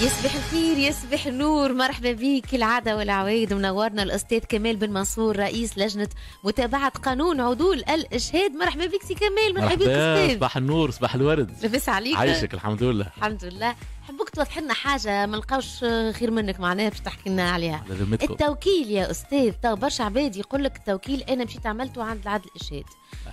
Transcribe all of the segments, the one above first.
يصبح الخير يصبح النور، مرحبا بك كالعادة والعوايد. منورنا الأستاذ كمال بن منصور رئيس لجنة متابعة قانون عدول الإشهاد. مرحبا بك سي كمال. مرحبا بك أستاذ. صباح النور صباح الورد. لبس عليك. عايشك الحمد لله. الحمد لله. حبوك توضح لنا حاجة ما لقاوش خير منك معناها باش تحكي لنا عليها. التوكيل يا أستاذ، تو برشا عباد يقول لك التوكيل أنا مشيت عملته عند العدل الإشهاد،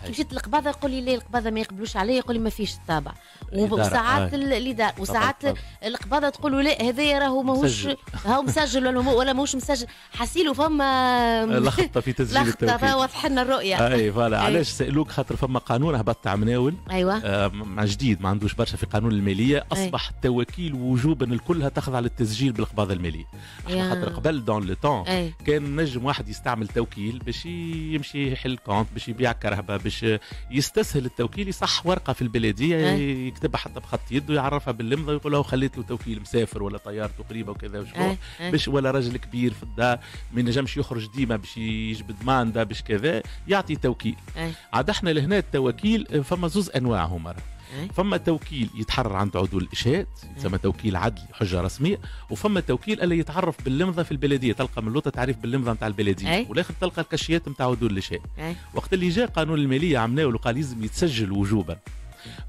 مشيت القباضة يقول لي لا القباضة ما يقبلوش عليا، يقول لي ما فيش الطابع، وساعات الإدارة وساعات القباضة تقول له لا هذايا راهو ماهوش هاو مسجل ولا ماهوش مسجل، حاسيلو فما لخبطة في تسجيل التوكيل. لخبطة واضح لنا الرؤية. اي فوالا. علاش سألوك؟ خاطر فما قانون هبط تاع مناول ايوه جديد ما عندوش برشا في قانون المالية، اصبح التوكيل وجوبا الكلها تخضع للتسجيل بالقباضة المالية. خاطر قبل دون لو طون كان نجم واحد يستعمل توكيل باش يمشي يحل كونت، باش يبيع كرهبة، باش يستسهل التوكيل، يصح ورقة في البلدية يكتبها حتى بخط يده ويعرفها باللمضة ويقول له خليت له توكيل مسافر ولا طيارته قريبة وكذا وشكون باش ولا راجل كبير في الدار ما ينجمش يخرج ديما باش يجبد ماندا باش كذا يعطي توكيل. عاد احنا لهنا التوكيل فما زوز انواع هما. فما توكيل يتحرر عند عدول الإشهاد يسمى توكيل عدلي حجة رسمية، وفما توكيل اللي يتعرف باللمضة في البلدية، تلقى من لوطة تعريف باللمضة نتاع البلدية والاخر تلقى الكشيات نتاع عدول الإشهاد. وقت اللي جاء قانون المالية عمناه وقال لازم يتسجل وجوبا.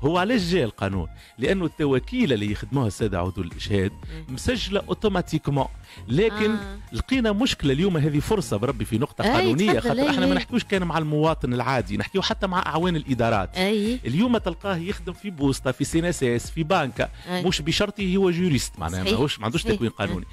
هو علاش جاء القانون؟ لانه التوكيل اللي يخدموها الساده عدول الاشهاد مسجله اوتوماتيكمون، لكن لقينا مشكله اليوم. هذه فرصه بربي في نقطه قانونيه، خاطر احنا ما نحكيوش كان مع المواطن العادي، نحكيو حتى مع اعوان الادارات. اليوم تلقاه يخدم في بوسطه، في سيناسيس، في بنكه، مش بشرطه هو جوريست معناها ما عندوش تكوين قانوني.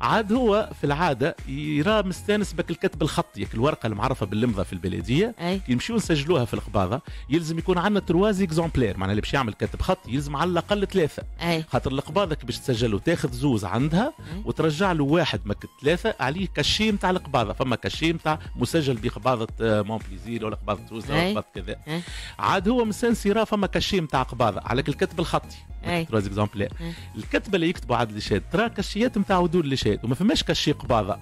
عاد هو في العاده يرى مستانس بك الكتب الخطي، الورقه المعرفه باللمضه في البلديه يمشيو نسجلوها في القباضه، يلزم يكون عندنا 3 اكزومبلير، معناها اللي باش يعمل كاتب خط يلزم على الاقل 3. خاطر القباضه باش تسجل وتاخذ زوز عندها وترجع له واحد مك 3 عليه كاشي نتاع القباضه. فما كاشي نتاع مسجل بقباضه مون بليزير ولا قباضه توز ولا قباضه كذا. عاد هو مسانس يرى فما كاشي نتاع قباضه على الكتب الخطي 3 اكزومبلير. الكتبه اللي يكتبوا عدل الاشهاد ترى كاشيات نتاع عدول الاشهاد وما فماش كاشي قباضه،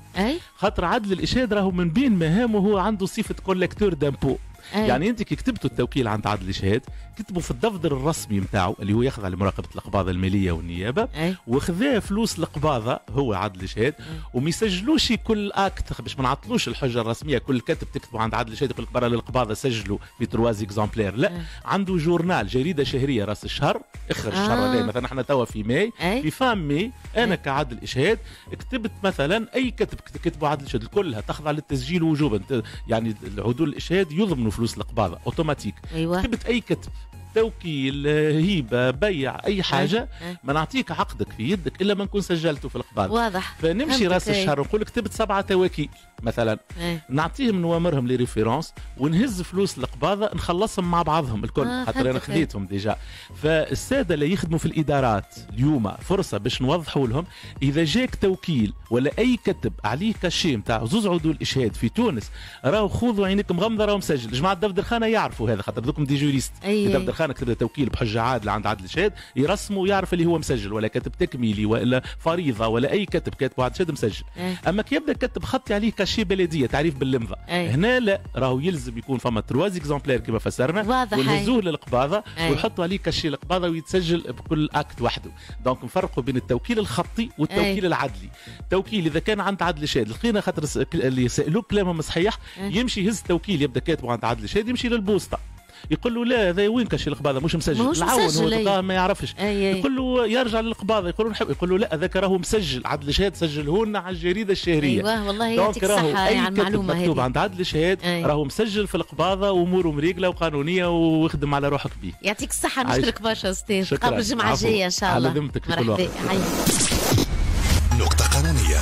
خاطر عدل الاشهاد راهو من بين مهامه هو عنده صفه كوليكتور دامبو. يعني انت كي كتبتوا التوكيل عند عدل الاشهاد كتبوا في الدفتر الرسمي نتاعو اللي هو يخضع لمراقبه القباضه الماليه والنيابه، وخذا فلوس القباضه هو عدل الاشهاد، وما يسجلوش كل اكت باش ما نعطلوش الحجه الرسميه. كل كتب تكتبوا عند عدل الاشهاد يقول لك برا للقباضه سجلوا في 3 اكزومبلير، لا عنده جورنال جريده شهريه راس الشهر اخر الشهر هذا. مثلا احنا توا في ماي، في فام ماي انا كعدل اشهاد كتبت مثلا اي كتب كتبوا عدل الاشهاد كلها تخضع للتسجيل وجوبا، يعني العدول الاشهاد يضمنوا فلوس القباضه اوتوماتيك. كتبت اي كتب توكيل هيبه بيع اي حاجه ما نعطيك عقدك في يدك الا ما نكون سجلته في القباضه. واضح. فنمشي راس الشهر ونقول لك كتبت 7 توكيل مثلا، نعطيهم نوامرهم لي ريفيرونس ونهز فلوس القباضه نخلصهم مع بعضهم الكل، خاطر انا خذيتهم ديجا. فالساده اللي يخدموا في الادارات اليوم فرصه باش نوضحوا لهم اذا جاك توكيل ولا اي كتب عليه كاشي نتاع زوز عدول اشهاد في تونس، راهو خذوا عينيكم غمضه راهو مسجل. جماعه دفتر خانه يعرفوا هذا، خاطر دوكم دي جوريست دفتر خانه كتب توكيل بحجه عادله عند عدل الاشهاد يرسموا ويعرف اللي هو مسجل، ولا كتب تكميلي ولا فريضه ولا اي كتب كاتبه عدل الاشهاد مسجل. اما كي يبدا كتب خطي عليه كاشي بلديه تعريف باللمضه، هنا لا، راهو يلزم يكون فما 3 اكزومبلير كما فسرنا ونهزوه للقباضه ويحطوا عليه كاشي القباضه ويتسجل بكل اكت وحده. دونك نفرقوا بين التوكيل الخطي والتوكيل العدلي. التوكيل اذا كان عند عدل الاشهاد لقينا خاطر اللي سالوك كلامهم صحيح، يمشي يهز توكيل يبدا كاتبه عند عدل الاشهاد يمشي للبوسطه يقول له لا هذا وين كاشي القباضه مش مسجل، العون هو تلقاه ما يعرفش. يقول له يرجع للقباضه يقول له لا هذاك راهو مسجل عدل الاشهاد سجله لنا على الجريده الشهريه. ايوه والله يعطيك الصحه يعني المعلومه هذه. مكتوب عند عدل الاشهاد راهو مسجل في القباضه واموره مريقله وقانونيه واخدم على روحك به. يعطيك الصحه. نشكرك برشا استاذ. قبل الجمعه الجايه ان شاء الله. على ذمتك في كل وقت. نقطه قانونيه.